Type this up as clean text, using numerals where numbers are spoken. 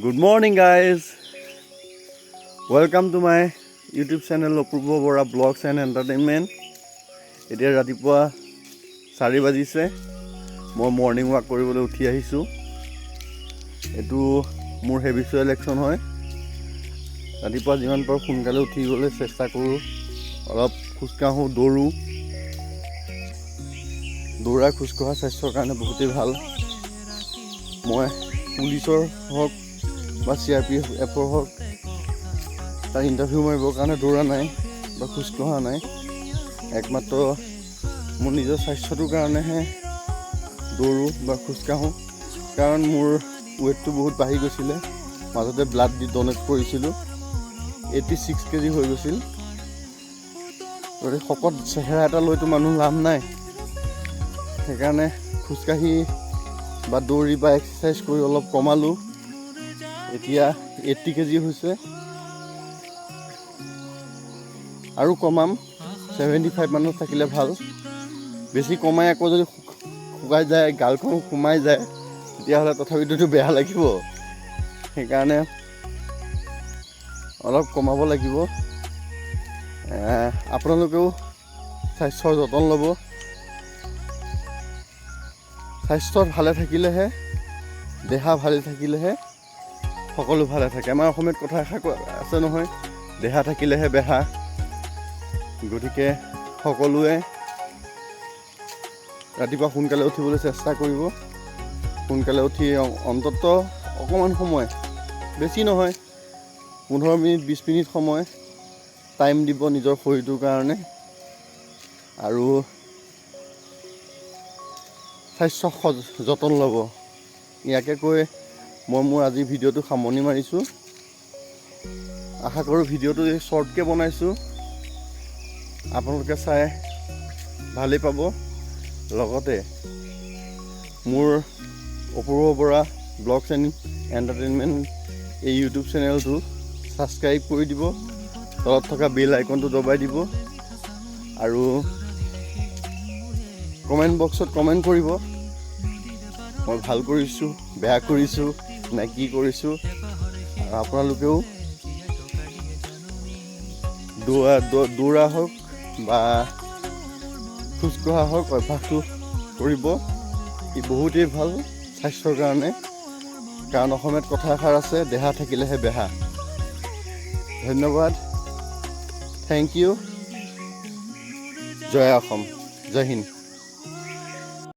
Good morning, guys. Welcome to my YouTube channel Apurba Bora Blogs and Entertainment. এতিয়া ৰাতিপুৱা 4 বাজিছে মই morning walk কৰিবলৈ উঠি আহিছো এটো মোৰ হেবিচুৱেল একচন হয় ৰাতিপুৱা যিমান পাৰো সোনকালে উঠিবলৈ চেষ্টা কৰো অলপ খুজকাহো দৌৰা খুজকহা স্বাস্থ্যৰ কাৰণে বহুতেই ভাল মই পুলিচৰ হক বা CRPF হক তাৰ ইন্টাৰভিউ মাৰিবৰ কাৰণে দৌৰা নাই বা খুজকহা নাই একমাত্ৰ মোৰ নিজৰ স্বাস্থ্যটোৰ কাৰণেহে দৌৰো বা খুজকাহো কাৰণ মোৰ ওয়েটটো বহুত বাঢ়ি গৈছিলে মাজতে ব্লাড ডোনেট কৰিছিলো 86 কেজি হৈ গৈছিল আৰু শকত চেহেৰা এটা লৈতো মানুহ লাভ নাই সেইকাৰণে খুজকাহি বা দৌৰি বা এক্সাৰসাইজ কৰি অলপ কমালো এতিয়া 80 কেজি হৈছে আৰু কমাম 75 মানত থাকিলে ভাল বেছি কমাই আকৌ যদি শুকাই যায় গালখন কমাই যায় তেতিয়াহ'লে তথাপিতো বেয়া লাগিব সেইকাৰণে অলপ কমাব লাগিব আপোনালোকেও স্বাস্থ্যৰ যতন ল'ব স্বাস্থ্য ভালে থাকিলেহে দেহা ভালে থাকিলেহে সকলো ভালে থাকে আমাৰ অসমীয়াত কথা আছে নহয় দেহা থাকিলেহে বেহা গতিকে সকলোৱে ৰাতিপুৱা সোনকালে উঠিবলৈ চেষ্টা কৰিব সোনকালে উঠি অন্তত অকমান সময় বেছি নহয় 15 মিনিট 20 মিনিট সময় টাইম দিব নিজৰ শৰীৰটোৰ কাৰণে আৰু স্বাস্থ্য যতন ল'ব ইয়াকে কৈ মই মোৰ আজি ভিডিঅ'টো সামৰণি মাৰিছো আশা কৰো ভিডিঅ'টো শৰ্টকে বনাইছো আপোনালোকে চাই ভালেই পাব লগতে মোৰ অপূৰ্ব বৰা ব্লগছ এণ্ড এণ্টাৰটেইনমেণ্ট এই ইউটিউব চেনেলটো সাবস্ক্ৰাইব কৰি দিব তলত থকা বেল আইকনটো দবাই দিব আৰু কমেন্ট বক্সত কমেন্ট কৰিব মই ভাল কৰিছো বেয়া কৰিছো না কি কৰিছো আৰু আপোনালোকেও দৌৰা হওক বা খুজকহা হওক অভ্যাসটো কৰিব ই বহুতেই ভাল স্বাস্থ্যৰ কাৰণে কাৰণ অসমীয়াত কথা এষাৰ আছে দেহা থাকিলেহে বেহা ধন্যবাদ থ্যাংক ইউ জয় অসম জয় হিন্দ